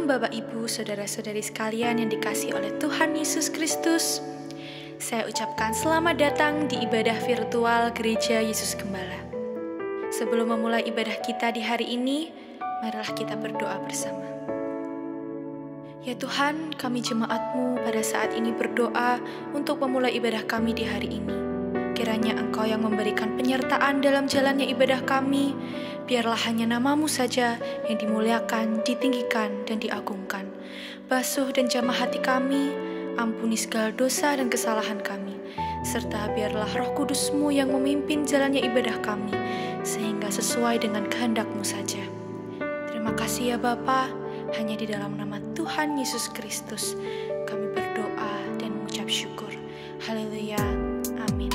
Shalom Bapak Ibu, Saudara-saudari sekalian yang dikasihi oleh Tuhan Yesus Kristus. Saya ucapkan selamat datang di ibadah virtual Gereja Yesus Gembala. Sebelum memulai ibadah kita di hari ini, marilah kita berdoa bersama. Ya Tuhan, kami jemaat-Mu pada saat ini berdoa untuk memulai ibadah kami di hari ini. Kiranya Engkau yang memberikan penyertaan dalam jalannya ibadah kami. Biarlah hanya nama-Mu saja yang dimuliakan, ditinggikan, dan diagungkan. Basuh dan jamah hati kami, ampuni segala dosa dan kesalahan kami. Serta biarlah Roh Kudus-Mu yang memimpin jalannya ibadah kami, sehingga sesuai dengan kehendak-Mu saja. Terima kasih ya Bapa, hanya di dalam nama Tuhan Yesus Kristus kami berdoa dan mengucap syukur. Haleluya, amin.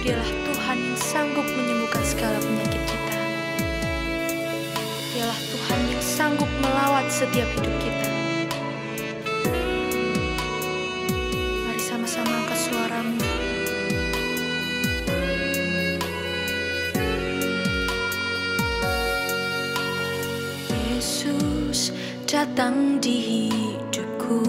Dialah Tuhan yang sanggup menyembuhkan segala penyakit kita. Dialah Tuhan yang sanggup melawat setiap hidup kita. Mari sama-sama angkat suaramu. Yesus datang di hidupku.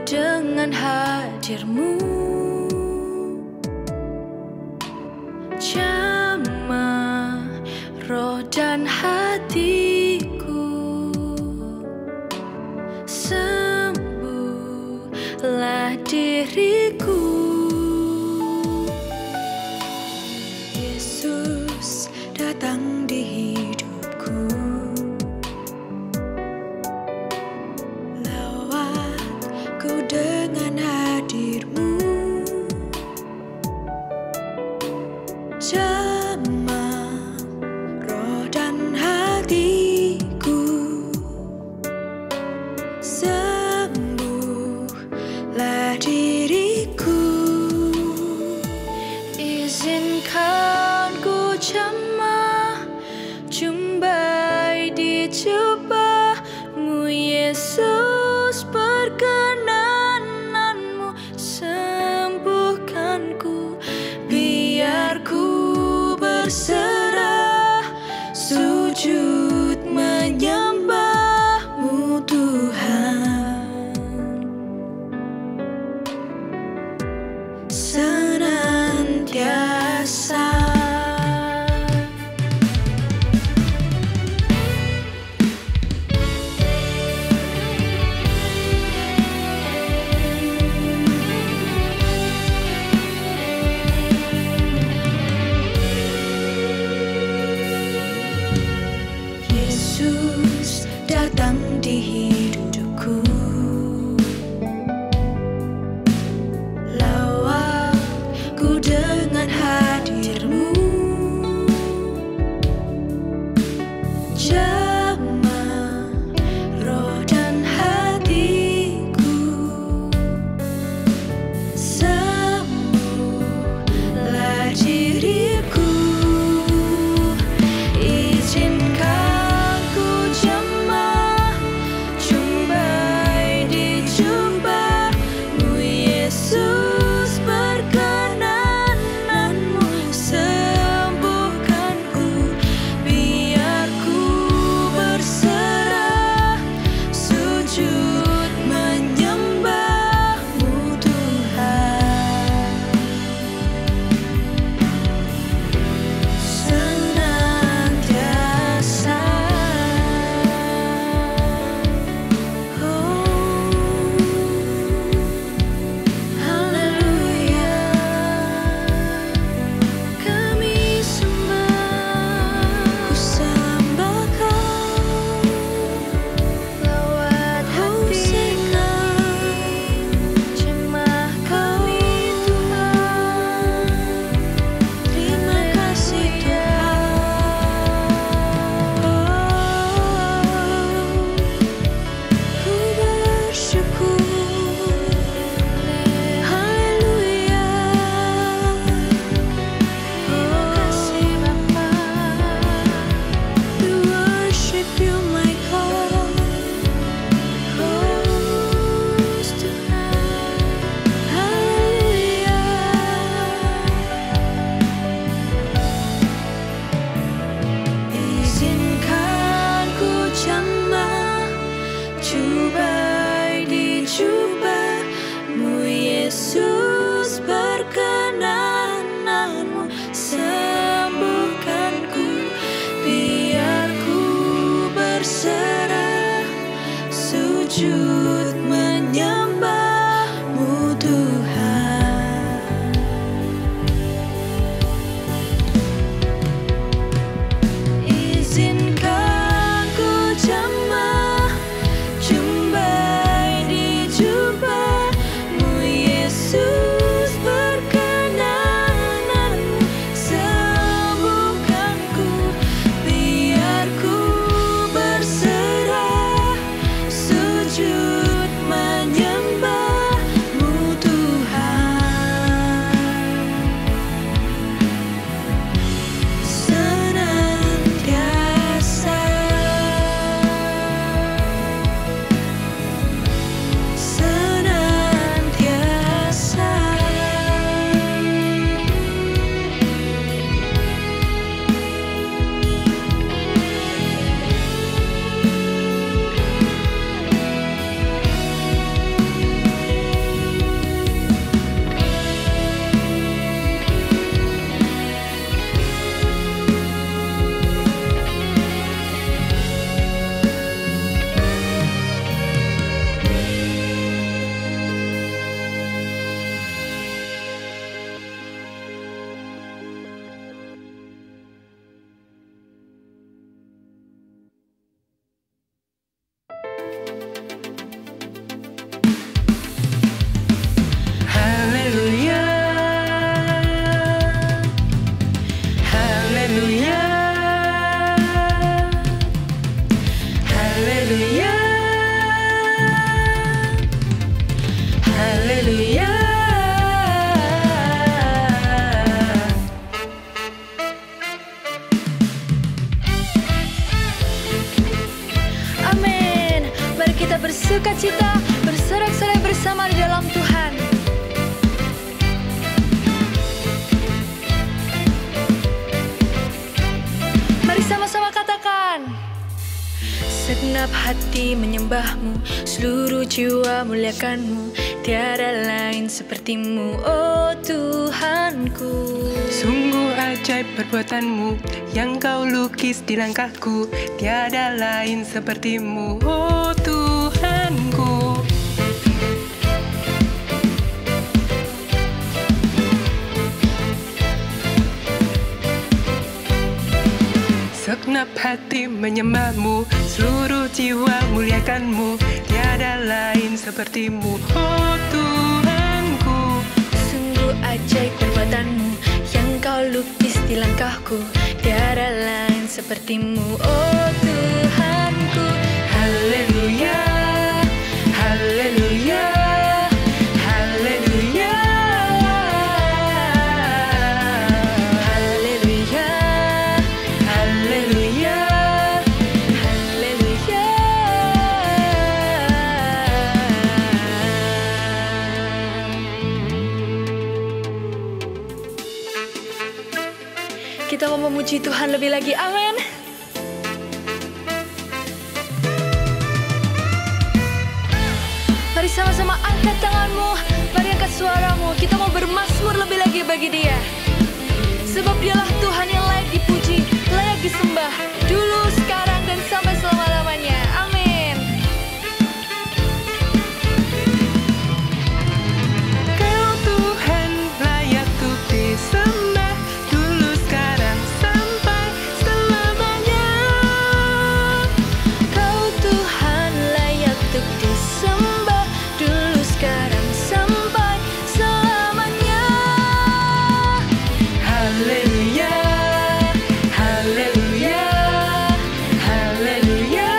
Dengan hadir-Mu, jamah roh dan hatiku, sembuhlah diriku. Yesus datang di hidupku. Dengan hadir-Mu, jamah roh dan hatiku, sembuhlah diriku. bersama di dalam Tuhan. Mari sama-sama katakan. Segenap hati menyembahmu, seluruh jiwa muliakanmu, tiada lain sepertimu, oh Tuhanku. Sungguh ajaib perbuatanmu, yang kau lukis di langkahku, tiada lain sepertimu, oh Tuhanku. Segenap hati menyembahmu, seluruh jiwa muliakanmu, tiada lain sepertimu, oh Tuhanku. Sungguh ajaib perbuatanmu, yang kau lukis di langkahku, tiada lain sepertimu, oh Tuhanku. Haleluya, haleluya, haleluya, Haleluya, haleluya. haleluya. Kita mau memuji Tuhan lebih lagi, amin. Mari sama-sama angkat tanganmu, mari angkat suaramu. Kita mau bermazmur lebih lagi bagi Dia. Sebab Dialah Tuhan yang layak dipuji, layak disembah, dulu, sekarang, dan sampai selama-lamanya. Amin. Kau Tuhan layak untuk disembah, dulu, sekarang, sampai selamanya. Kau Tuhan layak untuk disembah, dulu, sekarang, sampai selamanya. Haleluya, haleluya, haleluya,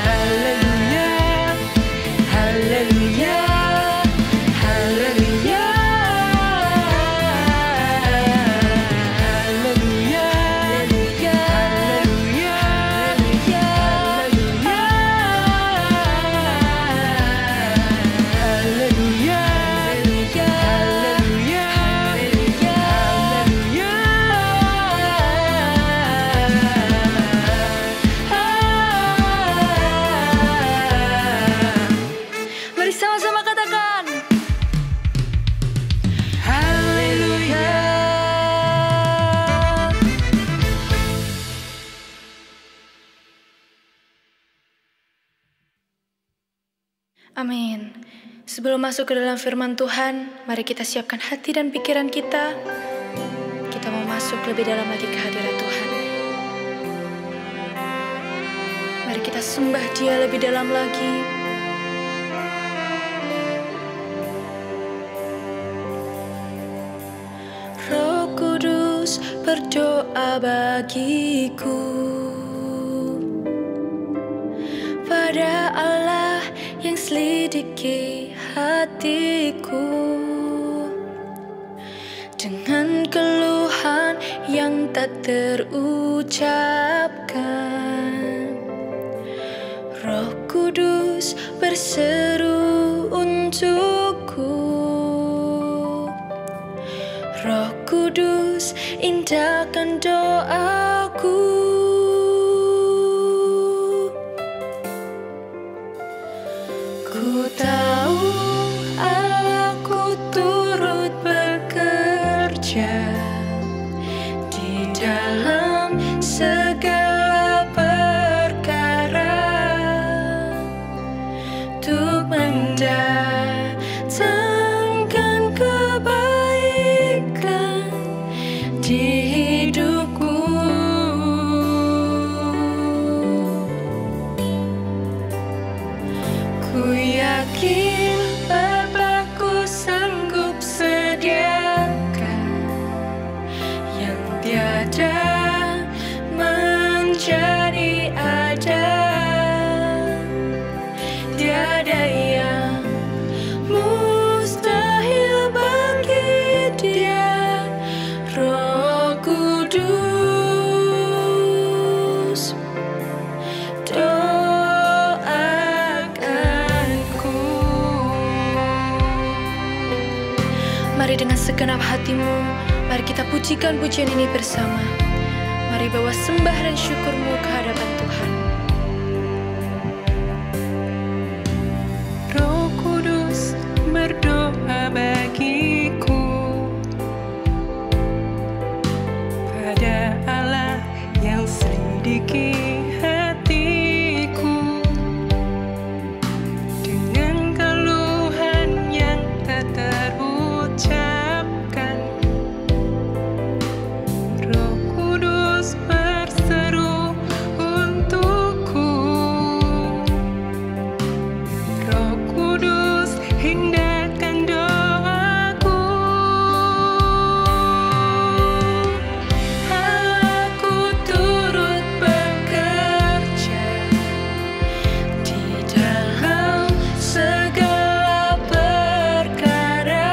haleluya, haleluya, haleluya, haleluya, haleluya, haleluya, Mari sama-sama katakan. haleluya. Amin. Sebelum masuk ke dalam firman Tuhan, mari kita siapkan hati dan pikiran kita. Kita mau masuk lebih dalam lagi ke hadirat Tuhan. Mari kita sembah Dia lebih dalam lagi. Roh Kudus berdoa bagiku pada Allah yang selidiki hatiku, dengan keluhan yang tak terucapkan. Roh Kudus berseru untukku. Roh Kudus indahkan doaku. Ku tahu Allahku turut bekerja di dalam segala perkara untuk mendatangkan kebaikan di hidupku. Ku yakin Bapakku sanggup sediakan yang tiada menjadi ada, tiada yang mustahil bagi Dia. Roh Kudus, doaku Mari dengan segenap hatimu, mari kita pujikan pujian ini bersama. Mari bawa sembah dan syukurmu ke hadapan Tuhan. Roh Kudus berdoa bagiku pada Allah yang selidiki hatiku dengan keluhan yang tak terucapkan. Roh Kudus berseru untukku. Roh Kudus hindarkan doaku. Aku turut bekerja di dalam segala perkara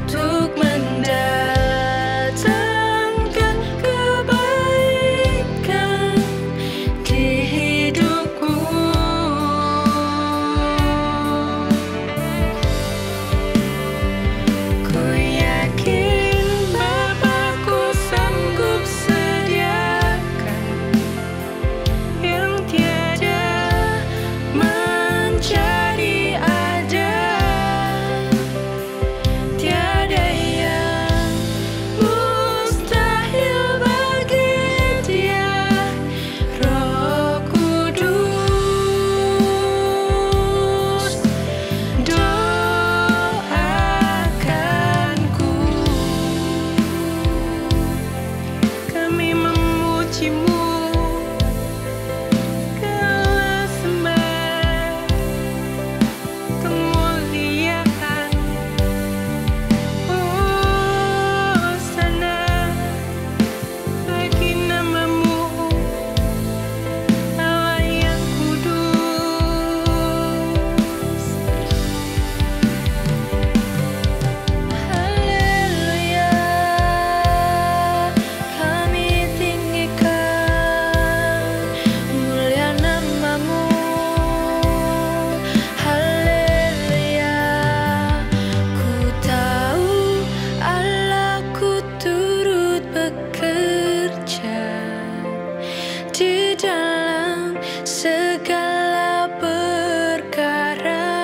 untuk mendatangkan kebaikan di hidupku. Ku yakin Bapa-Ku sanggup sediakan yang tiada menjadi ada. Tiada yang mustahil bagi Dia. Roh Kudus doakanku. Kami memuji-Mu, segala sembah, kemuliaan, hosana bagi nama-Mu, Allah yang kudus. Haleluya, kami tinggikan mulia nama-Mu. Haleluya, ku tahu Allah-Ku turut bekerja di dalam segala perkara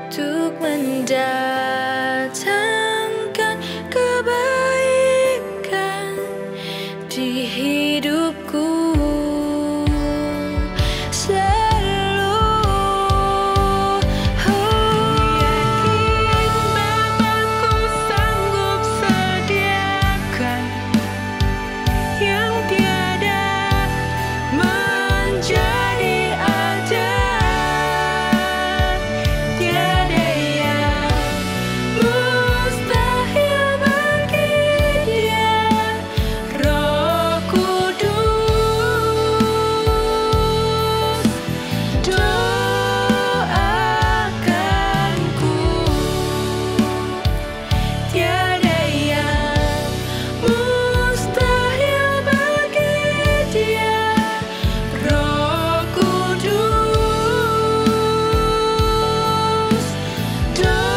untuk mendatangkan kebaikan di hidupku. Selalu Yakin Bapa-Ku sanggup sediakan yang tiada menjadi ada. Tiada yang mustahil bagi Dia. Roh Kudus doakanku. Tiada yang mustahil bagi Dia. Roh Kudus doakanku.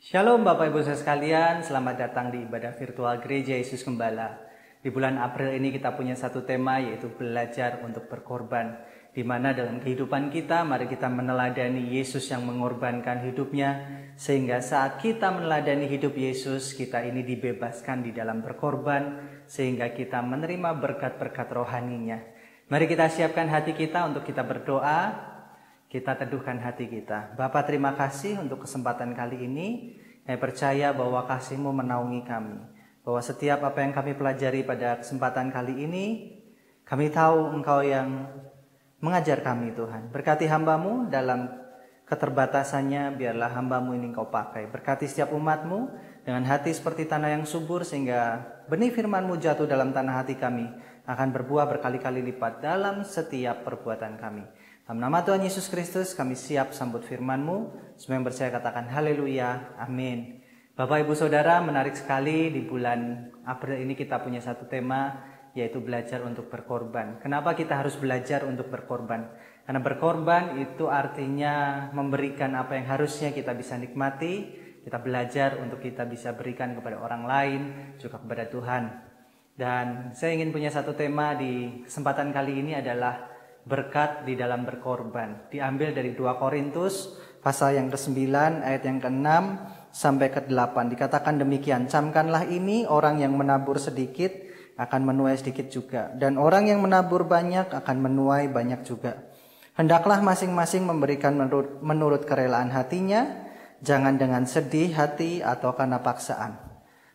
Shalom Bapak Ibu Saudara sekalian, selamat datang di ibadah virtual Gereja Yesus Gembala. Di bulan April ini kita punya satu tema, yaitu belajar untuk berkorban. Di mana dalam kehidupan kita, mari kita meneladani Yesus yang mengorbankan hidupnya, sehingga saat kita meneladani hidup Yesus, kita ini dibebaskan di dalam berkorban, sehingga kita menerima berkat-berkat rohaninya. Mari kita siapkan hati kita untuk kita berdoa. Kita teduhkan hati kita. Bapa, terima kasih untuk kesempatan kali ini. Kami percaya bahwa kasih-Mu menaungi kami. Bahwa setiap apa yang kami pelajari pada kesempatan kali ini, kami tahu Engkau yang mengajar kami, Tuhan. Berkati hamba-Mu dalam keterbatasannya, biarlah hamba-Mu ini Engkau pakai. Berkati setiap umat-Mu, dengan hati seperti tanah yang subur, sehingga benih firman-Mu jatuh dalam tanah hati kami, akan berbuah berkali-kali lipat dalam setiap perbuatan kami. Dalam nama Tuhan Yesus Kristus kami siap sambut firman-Mu. Semua yang percaya katakan haleluya, amin. Bapak Ibu Saudara, menarik sekali di bulan April ini kita punya satu tema, yaitu belajar untuk berkorban. Kenapa kita harus belajar untuk berkorban? Karena berkorban itu artinya memberikan apa yang harusnya kita bisa nikmati. Kita belajar untuk kita bisa berikan kepada orang lain, juga kepada Tuhan. Dan saya ingin punya satu tema di kesempatan kali ini adalah berkat di dalam berkorban. Diambil dari 2 Korintus pasal yang ke-9 ayat yang ke-6 sampai ke-8. Dikatakan demikian, camkanlah ini, orang yang menabur sedikit akan menuai sedikit juga, dan orang yang menabur banyak akan menuai banyak juga. Hendaklah masing-masing memberikan menurut kerelaan hatinya, jangan dengan sedih hati atau karena paksaan.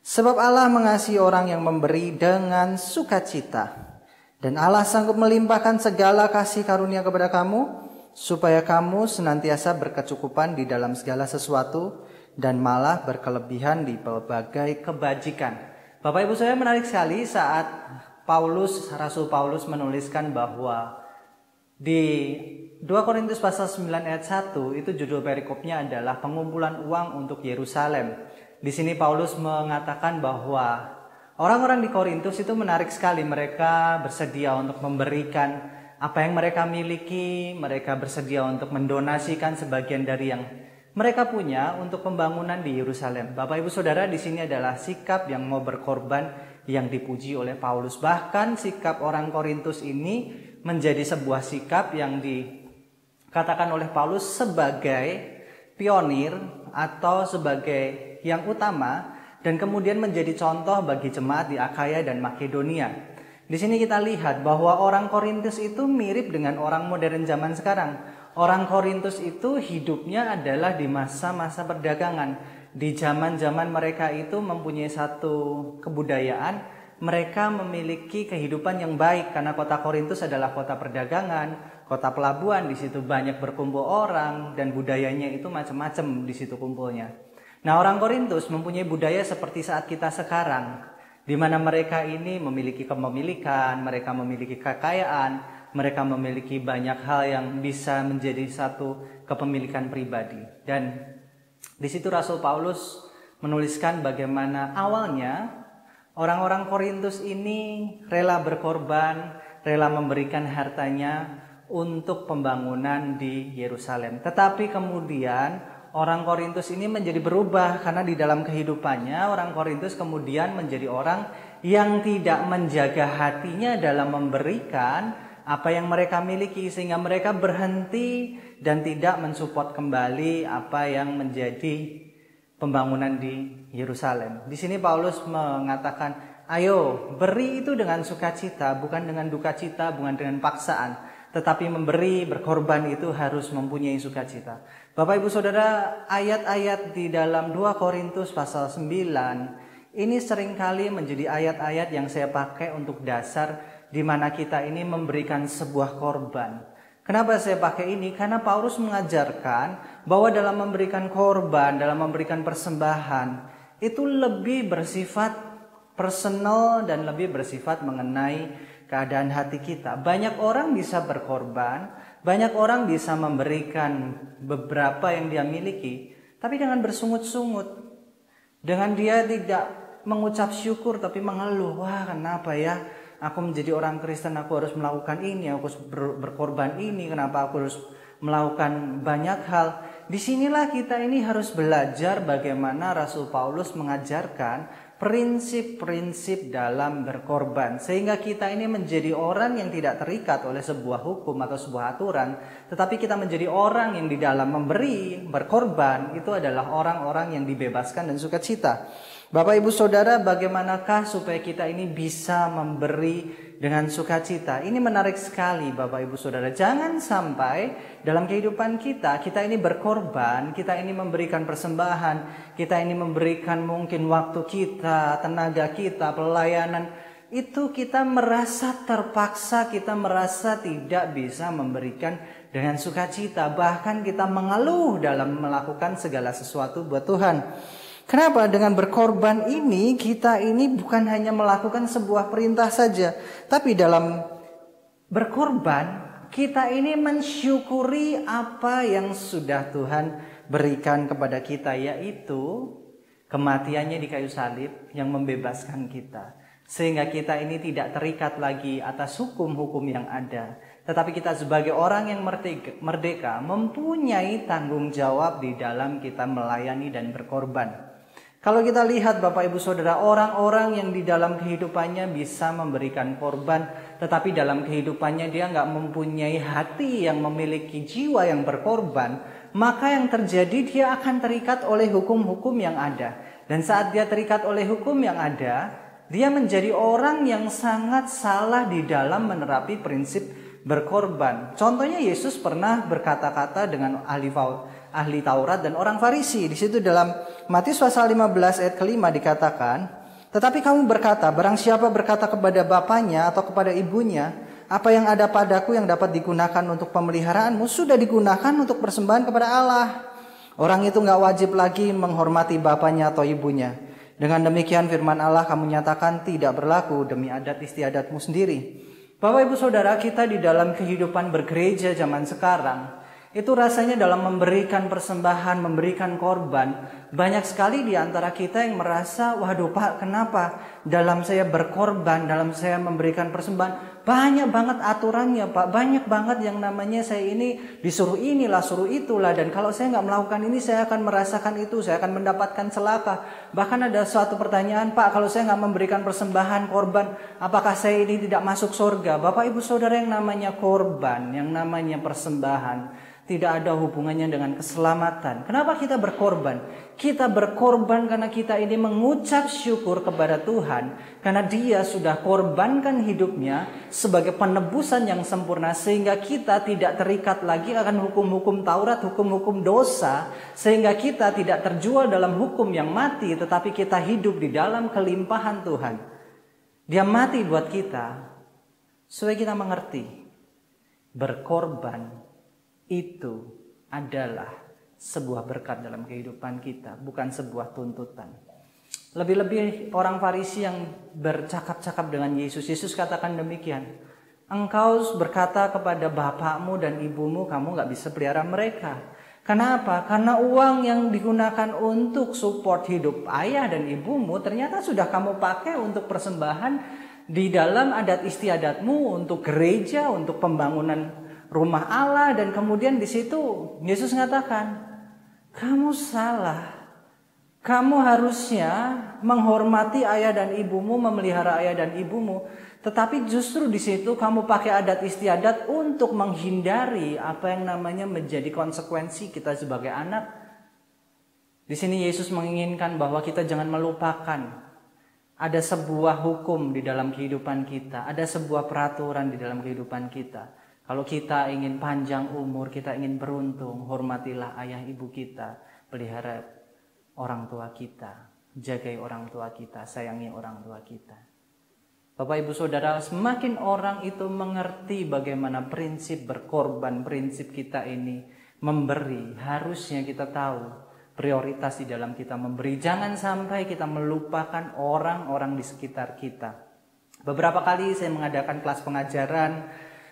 Sebab Allah mengasihi orang yang memberi dengan sukacita. Dan Allah sanggup melimpahkan segala kasih karunia kepada kamu, supaya kamu senantiasa berkecukupan di dalam segala sesuatu, dan malah berkelebihan di berbagai kebajikan. Bapak Ibu, saya menarik sekali saat Rasul Paulus menuliskan bahwa di 2 Korintus pasal 9 ayat 1 itu judul perikopnya adalah pengumpulan uang untuk Yerusalem. Di sini Paulus mengatakan bahwa orang-orang di Korintus itu menarik sekali, mereka bersedia untuk memberikan apa yang mereka miliki, mereka bersedia untuk mendonasikan sebagian dari yang mereka punya untuk pembangunan di Yerusalem. Bapak Ibu Saudara, di sini adalah sikap yang mau berkorban yang dipuji oleh Paulus. Bahkan sikap orang Korintus ini menjadi sebuah sikap yang dikatakan oleh Paulus sebagai pionir atau sebagai yang utama, dan kemudian menjadi contoh bagi jemaat di Akhaya dan Makedonia. Di sini kita lihat bahwa orang Korintus itu mirip dengan orang modern zaman sekarang. Orang Korintus itu hidupnya adalah di masa-masa perdagangan. Di zaman-zaman mereka itu mempunyai satu kebudayaan, mereka memiliki kehidupan yang baik karena kota Korintus adalah kota perdagangan, kota pelabuhan. Di situ banyak berkumpul orang dan budayanya itu macam-macam di situ kumpulnya. Nah, orang Korintus mempunyai budaya seperti saat kita sekarang, di mana mereka ini memiliki kepemilikan, mereka memiliki kekayaan, mereka memiliki banyak hal yang bisa menjadi satu kepemilikan pribadi. Dan di situ Rasul Paulus menuliskan bagaimana awalnya orang-orang Korintus ini rela berkorban, rela memberikan hartanya untuk pembangunan di Yerusalem. Tetapi kemudian orang Korintus ini menjadi berubah karena di dalam kehidupannya orang Korintus kemudian menjadi orang yang tidak menjaga hatinya dalam memberikan apa yang mereka miliki, sehingga mereka berhenti dan tidak mensupport kembali apa yang menjadi pembangunan di Yerusalem. Di sini Paulus mengatakan, ayo beri itu dengan sukacita, bukan dengan duka cita, bukan dengan paksaan. Tetapi memberi, berkorban itu harus mempunyai sukacita. Bapak Ibu Saudara, ayat-ayat di dalam 2 Korintus pasal 9 ini seringkali menjadi ayat-ayat yang saya pakai untuk dasar di mana kita ini memberikan sebuah korban. Kenapa saya pakai ini? Karena Paulus mengajarkan bahwa dalam memberikan korban, dalam memberikan persembahan, itu lebih bersifat personal dan lebih bersifat mengenai keadaan hati kita. Banyak orang bisa berkorban, banyak orang bisa memberikan beberapa yang dia miliki, tapi dengan bersungut-sungut. Dengan dia tidak mengucap syukur tapi mengeluh, wah kenapa ya aku menjadi orang Kristen, aku harus melakukan ini, aku harus berkorban ini, kenapa aku harus melakukan banyak hal. Disinilah kita ini harus belajar bagaimana Rasul Paulus mengajarkan prinsip-prinsip dalam berkorban, sehingga kita ini menjadi orang yang tidak terikat oleh sebuah hukum atau sebuah aturan, tetapi kita menjadi orang yang di dalam memberi, berkorban, itu adalah orang-orang yang dibebaskan dan sukacita. Bapak Ibu Saudara, bagaimanakah supaya kita ini bisa memberi dengan sukacita? Ini menarik sekali Bapak Ibu Saudara. Jangan sampai dalam kehidupan kita ini berkorban, kita ini memberikan persembahan, kita ini memberikan mungkin waktu kita, tenaga kita, pelayanan, itu kita merasa terpaksa, kita merasa tidak bisa memberikan dengan sukacita. Bahkan kita mengeluh dalam melakukan segala sesuatu buat Tuhan. Kenapa? Dengan berkorban ini kita ini bukan hanya melakukan sebuah perintah saja, tapi dalam berkorban kita ini mensyukuri apa yang sudah Tuhan berikan kepada kita, yaitu kematiannya di kayu salib yang membebaskan kita. Sehingga kita ini tidak terikat lagi atas hukum-hukum yang ada. Tetapi kita sebagai orang yang merdeka mempunyai tanggung jawab di dalam kita melayani dan berkorban. Kalau kita lihat Bapak Ibu Saudara, orang-orang yang di dalam kehidupannya bisa memberikan korban, tetapi dalam kehidupannya dia nggak mempunyai hati yang memiliki jiwa yang berkorban, maka yang terjadi dia akan terikat oleh hukum-hukum yang ada. Dan saat dia terikat oleh hukum yang ada, dia menjadi orang yang sangat salah di dalam menerapi prinsip berkorban. Contohnya Yesus pernah berkata-kata dengan ahli Taurat dan orang Farisi. Di situ dalam Matius pasal 15 ayat ke-5 dikatakan, "Tetapi kamu berkata, barang siapa berkata kepada bapaknya atau kepada ibunya, apa yang ada padaku yang dapat digunakan untuk pemeliharaanmu sudah digunakan untuk persembahan kepada Allah. Orang itu nggak wajib lagi menghormati bapaknya atau ibunya. Dengan demikian firman Allah kamu nyatakan tidak berlaku demi adat istiadatmu sendiri." Bapak Ibu Saudara, kita di dalam kehidupan bergereja zaman sekarang itu rasanya dalam memberikan persembahan, memberikan korban, banyak sekali di antara kita yang merasa, waduh Pak, kenapa dalam saya berkorban, dalam saya memberikan persembahan, banyak banget aturannya Pak, banyak banget yang namanya saya ini disuruh inilah, suruh itulah, dan kalau saya nggak melakukan ini saya akan merasakan itu, saya akan mendapatkan celaka. Bahkan ada suatu pertanyaan, Pak, kalau saya nggak memberikan persembahan, korban, apakah saya ini tidak masuk surga? Bapak Ibu Saudara, yang namanya korban, yang namanya persembahan tidak ada hubungannya dengan keselamatan. Kenapa kita berkorban? Kita berkorban karena kita ini mengucap syukur kepada Tuhan, karena Dia sudah korbankan hidupnya sebagai penebusan yang sempurna, sehingga kita tidak terikat lagi akan hukum-hukum Taurat, hukum-hukum dosa, sehingga kita tidak terjual dalam hukum yang mati, tetapi kita hidup di dalam kelimpahan Tuhan. Dia mati buat kita supaya kita mengerti berkorban itu adalah sebuah berkat dalam kehidupan kita, bukan sebuah tuntutan. Lebih-lebih orang Farisi yang bercakap-cakap dengan Yesus. Yesus katakan demikian, engkau berkata kepada bapakmu dan ibumu, kamu gak bisa pelihara mereka. Kenapa? Karena uang yang digunakan untuk support hidup ayah dan ibumu ternyata sudah kamu pakai untuk persembahan di dalam adat istiadatmu, untuk gereja, untuk pembangunan rumah Allah. Dan kemudian di situ Yesus mengatakan, kamu salah. Kamu harusnya menghormati ayah dan ibumu, memelihara ayah dan ibumu. Tetapi justru di situ kamu pakai adat istiadat untuk menghindari apa yang namanya menjadi konsekuensi kita sebagai anak. Di sini Yesus menginginkan bahwa kita jangan melupakan ada sebuah hukum di dalam kehidupan kita, ada sebuah peraturan di dalam kehidupan kita. Kalau kita ingin panjang umur, kita ingin beruntung, hormatilah ayah ibu kita, pelihara orang tua kita, jagai orang tua kita, sayangi orang tua kita. Bapak Ibu Saudara, semakin orang itu mengerti bagaimana prinsip berkorban, prinsip kita ini memberi, harusnya kita tahu prioritas di dalam kita memberi. Jangan sampai kita melupakan orang-orang di sekitar kita. Beberapa kali saya mengadakan kelas pengajaran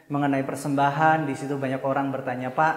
mengenai persembahan. Di situ banyak orang bertanya, Pak,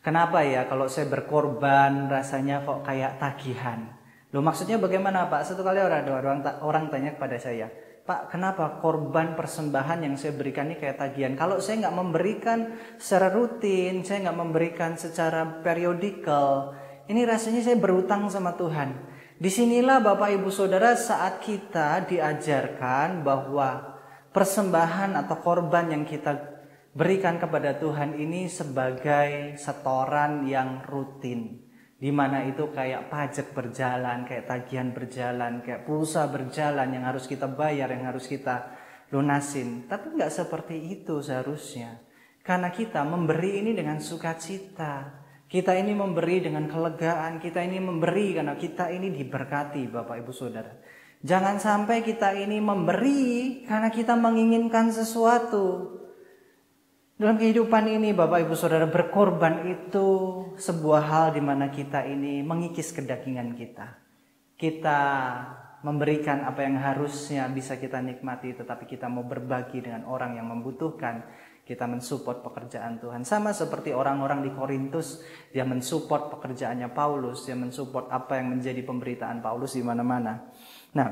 kenapa ya kalau saya berkorban rasanya kok kayak tagihan? Loh, maksudnya bagaimana Pak? Satu kali orang tanya kepada saya, Pak, kenapa korban persembahan yang saya berikan ini kayak tagihan? Kalau saya nggak memberikan secara rutin, saya nggak memberikan secara periodikal, ini rasanya saya berutang sama Tuhan. Disinilah Bapak Ibu Saudara saat kita diajarkan bahwa persembahan atau korban yang kita berikan kepada Tuhan ini sebagai setoran yang rutin. Di mana itu kayak pajak berjalan, kayak tagihan berjalan, kayak pulsa berjalan yang harus kita bayar, yang harus kita lunasin. Tapi nggak seperti itu seharusnya. Karena kita memberi ini dengan sukacita. Kita ini memberi dengan kelegaan. Kita ini memberi karena kita ini diberkati, Bapak Ibu Saudara. Jangan sampai kita ini memberi karena kita menginginkan sesuatu. Dalam kehidupan ini Bapak Ibu Saudara, berkorban itu sebuah hal di mana kita ini mengikis kedagingan kita. kita memberikan apa yang harusnya bisa kita nikmati, tetapi kita mau berbagi dengan orang yang membutuhkan. Kita mensupport pekerjaan Tuhan. Sama seperti orang-orang di Korintus, dia mensupport pekerjaannya Paulus, dia mensupport apa yang menjadi pemberitaan Paulus di mana-mana. Nah,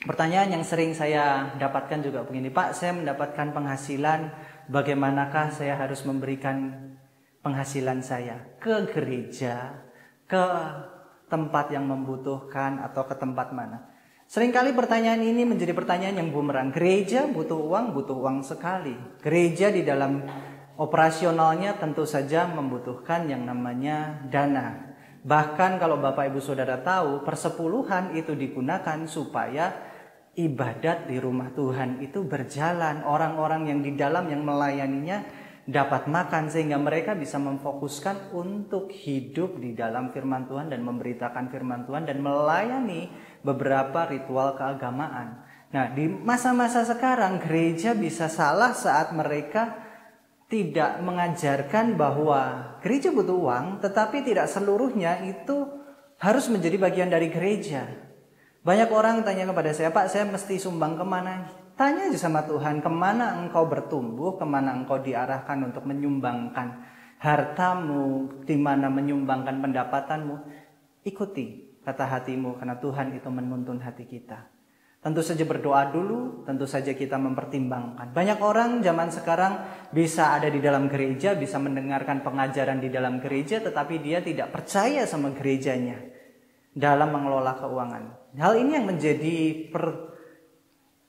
pertanyaan yang sering saya dapatkan juga begini, Pak, saya mendapatkan penghasilan, bagaimanakah saya harus memberikan penghasilan saya ke gereja, ke tempat yang membutuhkan, atau ke tempat mana? Seringkali pertanyaan ini menjadi pertanyaan yang bumerang. Gereja butuh uang sekali. Gereja di dalam operasionalnya tentu saja membutuhkan yang namanya dana. Bahkan kalau Bapak Ibu Saudara tahu, persepuluhan itu digunakan supaya ibadat di rumah Tuhan itu berjalan. Orang-orang yang di dalam yang melayaninya dapat makan sehingga mereka bisa memfokuskan untuk hidup di dalam firman Tuhan dan memberitakan firman Tuhan dan melayani beberapa ritual keagamaan. Nah, di masa-masa sekarang gereja bisa salah saat mereka tidak mengajarkan bahwa gereja butuh uang, tetapi tidak seluruhnya itu harus menjadi bagian dari gereja. Banyak orang tanya kepada saya, Pak, saya mesti sumbang kemana? Tanya aja sama Tuhan, kemana engkau bertumbuh, kemana engkau diarahkan untuk menyumbangkan hartamu, di mana menyumbangkan pendapatanmu. Ikuti kata hatimu, karena Tuhan itu menuntun hati kita. Tentu saja berdoa dulu, tentu saja kita mempertimbangkan. Banyak orang zaman sekarang bisa ada di dalam gereja, bisa mendengarkan pengajaran di dalam gereja, tetapi dia tidak percaya sama gerejanya dalam mengelola keuangan. Hal ini yang menjadi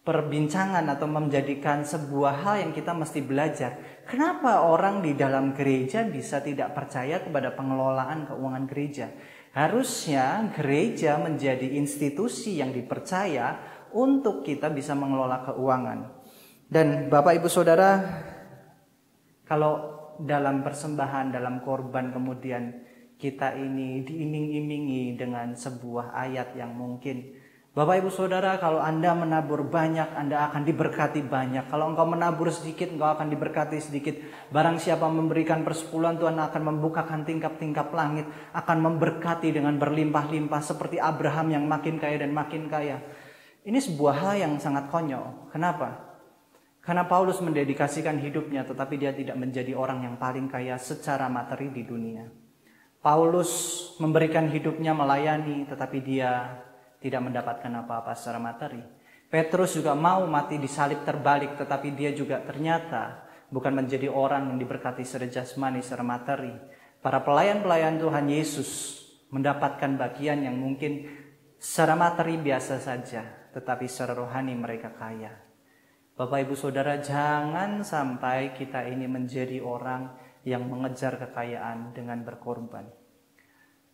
perbincangan atau menjadikan sebuah hal yang kita mesti belajar. Kenapa orang di dalam gereja bisa tidak percaya kepada pengelolaan keuangan gereja? Harusnya gereja menjadi institusi yang dipercaya untuk kita bisa mengelola keuangan. Dan Bapak Ibu Saudara, kalau dalam persembahan, dalam korban kemudian kita ini diiming-imingi dengan sebuah ayat yang mungkin, Bapak Ibu Saudara, kalau Anda menabur banyak, Anda akan diberkati banyak. Kalau engkau menabur sedikit, engkau akan diberkati sedikit. Barang siapa memberikan persepuluhan, Tuhan akan membukakan tingkap-tingkap langit, akan memberkati dengan berlimpah-limpah seperti Abraham yang makin kaya dan makin kaya. Ini sebuah hal yang sangat konyol. Kenapa? Karena Paulus mendedikasikan hidupnya, tetapi dia tidak menjadi orang yang paling kaya secara materi di dunia. Paulus memberikan hidupnya melayani, tetapi dia tidak mendapatkan apa-apa secara materi. Petrus juga mau mati disalib terbalik, tetapi dia juga ternyata bukan menjadi orang yang diberkati secara jasmani, secara materi. Para pelayan-pelayan Tuhan Yesus mendapatkan bagian yang mungkin secara materi biasa saja, tetapi secara rohani mereka kaya. Bapak Ibu Saudara, jangan sampai kita ini menjadi orang yang mengejar kekayaan dengan berkorban.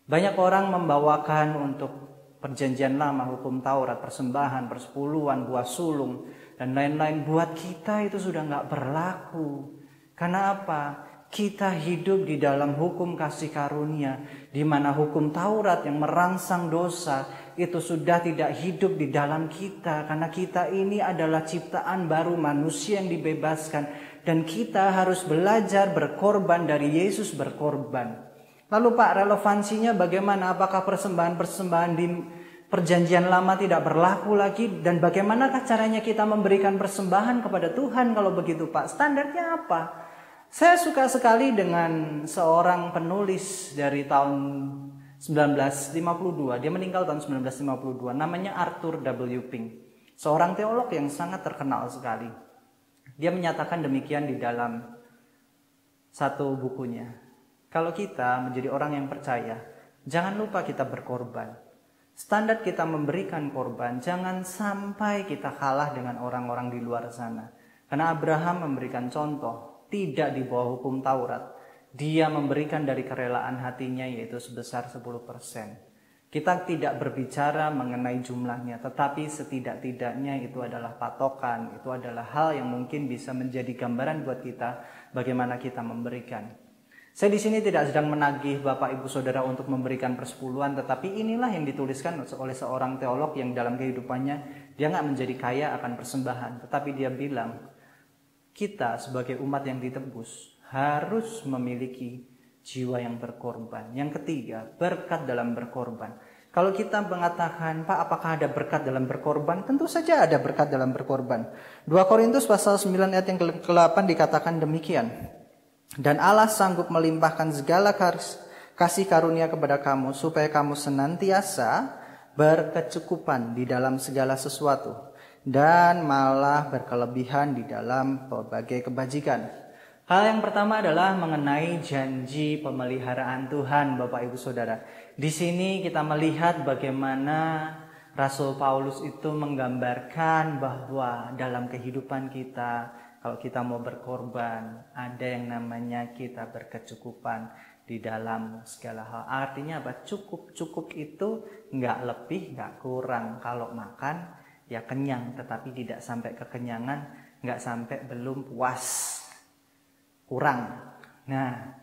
Banyak orang membawakan untuk Perjanjian Lama, hukum Taurat, persembahan, persepuluhan, buah sulung, dan lain-lain. Buat kita itu sudah gak berlaku. Karena apa? Kita hidup di dalam hukum kasih karunia, di mana hukum Taurat yang merangsang dosa itu sudah tidak hidup di dalam kita. Karena kita ini adalah ciptaan baru, manusia yang dibebaskan. Dan kita harus belajar berkorban dari Yesus berkorban. Lalu Pak, relevansinya bagaimana? Apakah persembahan-persembahan di Perjanjian Lama tidak berlaku lagi? Dan bagaimanakah caranya kita memberikan persembahan kepada Tuhan kalau begitu Pak? Standarnya apa? Saya suka sekali dengan seorang penulis dari tahun 1952. Dia meninggal tahun 1952. Namanya Arthur W. Pink. Seorang teolog yang sangat terkenal sekali. Dia menyatakan demikian di dalam satu bukunya. Kalau kita menjadi orang yang percaya, jangan lupa kita berkorban. Standar kita memberikan korban, jangan sampai kita kalah dengan orang-orang di luar sana. Karena Abraham memberikan contoh, tidak di bawah hukum Taurat. Dia memberikan dari kerelaan hatinya yaitu sebesar 10%. Kita tidak berbicara mengenai jumlahnya, tetapi setidak-tidaknya itu adalah patokan, itu adalah hal yang mungkin bisa menjadi gambaran buat kita bagaimana kita memberikan. Saya di sini tidak sedang menagih Bapak Ibu Saudara untuk memberikan persepuluhan, tetapi inilah yang dituliskan oleh seorang teolog yang dalam kehidupannya dia nggak menjadi kaya akan persembahan, tetapi dia bilang kita sebagai umat yang ditebus harus memiliki jiwa yang berkorban. Yang ketiga, berkat dalam berkorban. Kalau kita mengatakan, Pak, apakah ada berkat dalam berkorban? Tentu saja ada berkat dalam berkorban. 2 Korintus pasal 9 ayat yang ke-8 dikatakan demikian. Dan Allah sanggup melimpahkan segala kasih karunia kepada kamu, supaya kamu senantiasa berkecukupan di dalam segala sesuatu, dan malah berkelebihan di dalam berbagai kebajikan. Hal yang pertama adalah mengenai janji pemeliharaan Tuhan, Bapak Ibu Saudara. Di sini kita melihat bagaimana Rasul Paulus itu menggambarkan bahwa dalam kehidupan kita, kalau kita mau berkorban, ada yang namanya kita berkecukupan di dalam segala hal. Artinya apa? Cukup itu nggak lebih, nggak kurang. Kalau makan ya kenyang, tetapi tidak sampai kekenyangan, nggak sampai belum puas, kurang. Nah,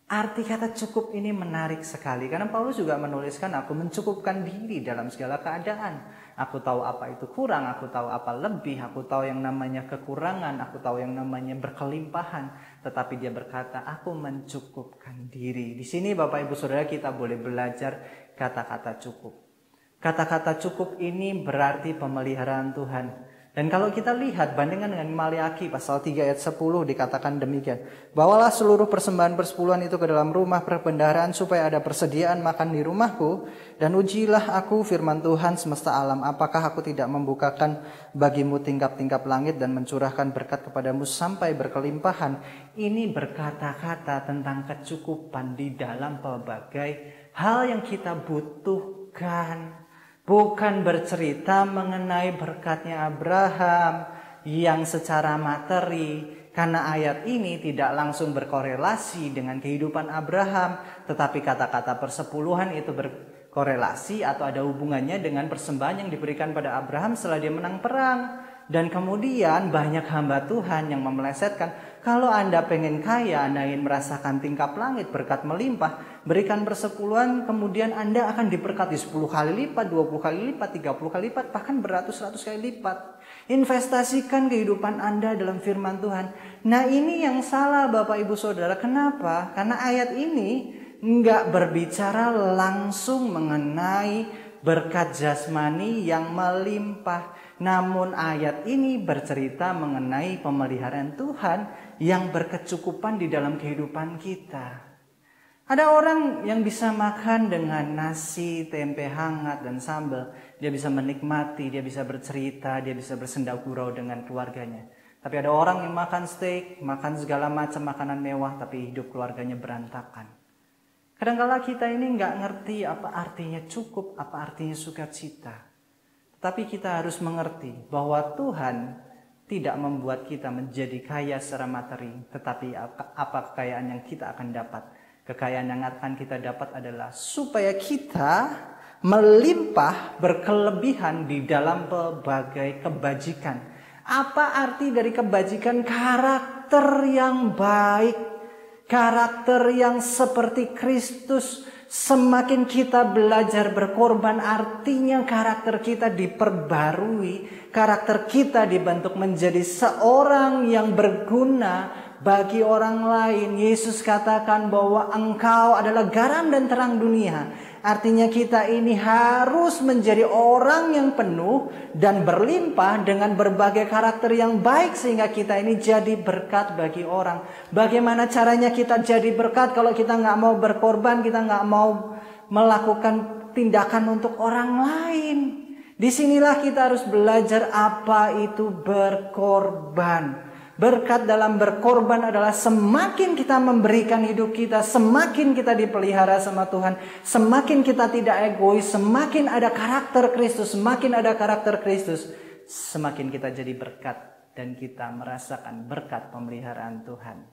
arti kata cukup ini menarik sekali, karena Paulus juga menuliskan, aku mencukupkan diri dalam segala keadaan. Aku tahu apa itu kurang, aku tahu apa lebih, aku tahu yang namanya kekurangan, aku tahu yang namanya berkelimpahan. Tetapi dia berkata, aku mencukupkan diri. Di sini Bapak Ibu Saudara kita boleh belajar kata-kata cukup. Kata-kata cukup ini berarti pemeliharaan Tuhan. Dan kalau kita lihat bandingkan dengan Maliaki pasal 3 ayat 10 dikatakan demikian. Bawalah seluruh persembahan persepuluhan itu ke dalam rumah perbendaharaan supaya ada persediaan makan di rumahku. Dan ujilah aku firman Tuhan semesta alam. Apakah aku tidak membukakan bagimu tingkap-tingkap langit dan mencurahkan berkat kepadamu sampai berkelimpahan. Ini berkata-kata tentang kecukupan di dalam pelbagai hal yang kita butuhkan. Bukan bercerita mengenai berkatnya Abraham yang secara materi, karena ayat ini tidak langsung berkorelasi dengan kehidupan Abraham, tetapi kata-kata persepuluhan itu berkorelasi atau ada hubungannya dengan persembahan yang diberikan pada Abraham setelah dia menang perang. Dan kemudian banyak hamba Tuhan yang memelesetkan, kalau Anda pengen kaya, Anda ingin merasakan tingkap langit, berkat melimpah, berikan persepuluhan, kemudian Anda akan diberkati 10 kali lipat, 20 kali lipat, 30 kali lipat, bahkan beratus-ratus kali lipat. Investasikan kehidupan Anda dalam firman Tuhan. Nah, ini yang salah Bapak Ibu Saudara. Kenapa? Karena ayat ini nggak berbicara langsung mengenai berkat jasmani yang melimpah. Namun ayat ini bercerita mengenai pemeliharaan Tuhan yang berkecukupan di dalam kehidupan kita. Ada orang yang bisa makan dengan nasi, tempe hangat, dan sambal. Dia bisa menikmati, dia bisa bercerita, dia bisa bersenda gurau dengan keluarganya. Tapi ada orang yang makan steak, makan segala macam makanan mewah, tapi hidup keluarganya berantakan. Kadang-kala kita ini nggak ngerti apa artinya cukup, apa artinya sukacita. Tapi kita harus mengerti bahwa Tuhan tidak membuat kita menjadi kaya secara materi, tetapi apa kekayaan yang kita akan dapat. Kekayaan yang akan kita dapat adalah supaya kita melimpah berkelebihan di dalam berbagai kebajikan. Apa arti dari kebajikan? Karakter yang baik, karakter yang seperti Kristus. Semakin kita belajar berkorban, artinya karakter kita diperbarui, karakter kita dibentuk menjadi seorang yang berguna bagi orang lain. Yesus katakan bahwa engkau adalah garam dan terang dunia. Artinya kita ini harus menjadi orang yang penuh dan berlimpah dengan berbagai karakter yang baik sehingga kita ini jadi berkat bagi orang. Bagaimana caranya kita jadi berkat kalau kita nggak mau berkorban, kita nggak mau melakukan tindakan untuk orang lain. Disinilah kita harus belajar apa itu berkorban. Berkat dalam berkorban adalah semakin kita memberikan hidup kita, semakin kita dipelihara sama Tuhan, semakin kita tidak egois, semakin ada karakter Kristus, semakin ada karakter Kristus, semakin kita jadi berkat dan kita merasakan berkat pemeliharaan Tuhan.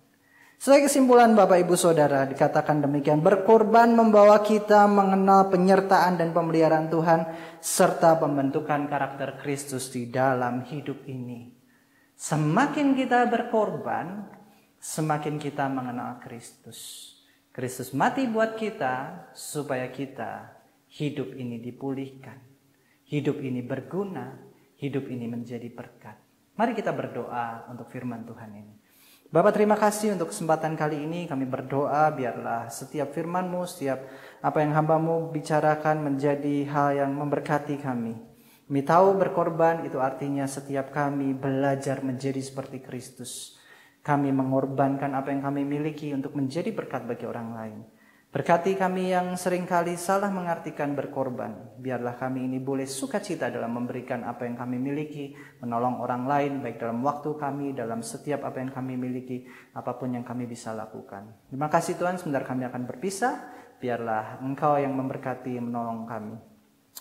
Sebagai kesimpulan Bapak Ibu Saudara dikatakan demikian, berkorban membawa kita mengenal penyertaan dan pemeliharaan Tuhan serta pembentukan karakter Kristus di dalam hidup ini. Semakin kita berkorban, semakin kita mengenal Kristus. Kristus mati buat kita supaya kita hidup ini dipulihkan. Hidup ini berguna, hidup ini menjadi berkat. Mari kita berdoa untuk firman Tuhan ini. Bapak, terima kasih untuk kesempatan kali ini. Kami berdoa biarlah setiap firman-Mu, setiap apa yang hamba-Mu bicarakan menjadi hal yang memberkati kami. Kami tahu berkorban itu artinya setiap kami belajar menjadi seperti Kristus. Kami mengorbankan apa yang kami miliki untuk menjadi berkat bagi orang lain. Berkati kami yang seringkali salah mengartikan berkorban. Biarlah kami ini boleh sukacita dalam memberikan apa yang kami miliki, menolong orang lain, baik dalam waktu kami, dalam setiap apa yang kami miliki, apapun yang kami bisa lakukan. Terima kasih Tuhan, sebentar kami akan berpisah. Biarlah Engkau yang memberkati, menolong kami.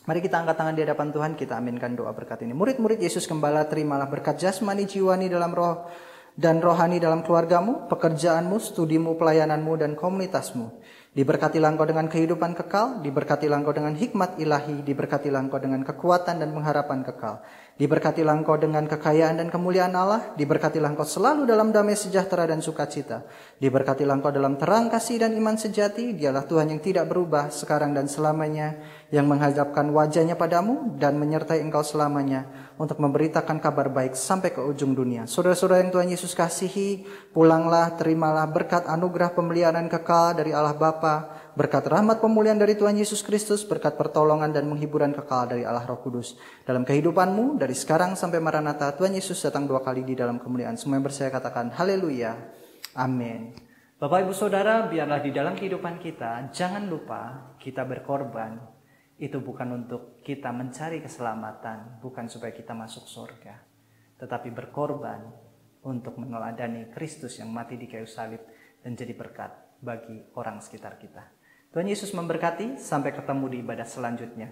Mari kita angkat tangan di hadapan Tuhan, kita aminkan doa berkat ini. Murid-murid Yesus Gembala, terimalah berkat jasmani, jiwani dalam roh dan rohani dalam keluargamu, pekerjaanmu, studimu, pelayananmu, dan komunitasmu. Diberkatilah engkau dengan kehidupan kekal, diberkatilah engkau dengan hikmat ilahi, diberkatilah engkau dengan kekuatan dan pengharapan kekal. Diberkatilah engkau dengan kekayaan dan kemuliaan Allah, diberkatilah engkau selalu dalam damai sejahtera dan sukacita. Diberkatilah engkau dalam terang kasih dan iman sejati, Dialah Tuhan yang tidak berubah sekarang dan selamanya, yang menghadapkan wajahnya padamu dan menyertai engkau selamanya untuk memberitakan kabar baik sampai ke ujung dunia. Saudara-saudara yang Tuhan Yesus kasihi, pulanglah, terimalah berkat anugerah pemeliharaan kekal dari Allah Bapa, berkat rahmat pemulihan dari Tuhan Yesus Kristus, berkat pertolongan dan menghiburan kekal dari Allah Roh Kudus dalam kehidupanmu dari sekarang sampai Maranatha. Tuhan Yesus datang 2 kali di dalam kemuliaan. Semua yang percaya katakan haleluya, amin. Bapak Ibu Saudara, biarlah di dalam kehidupan kita jangan lupa kita berkorban. Itu bukan untuk kita mencari keselamatan, bukan supaya kita masuk surga, tetapi berkorban untuk meneladani Kristus yang mati di kayu salib dan jadi berkat bagi orang sekitar kita. Tuhan Yesus memberkati, sampai ketemu di ibadah selanjutnya.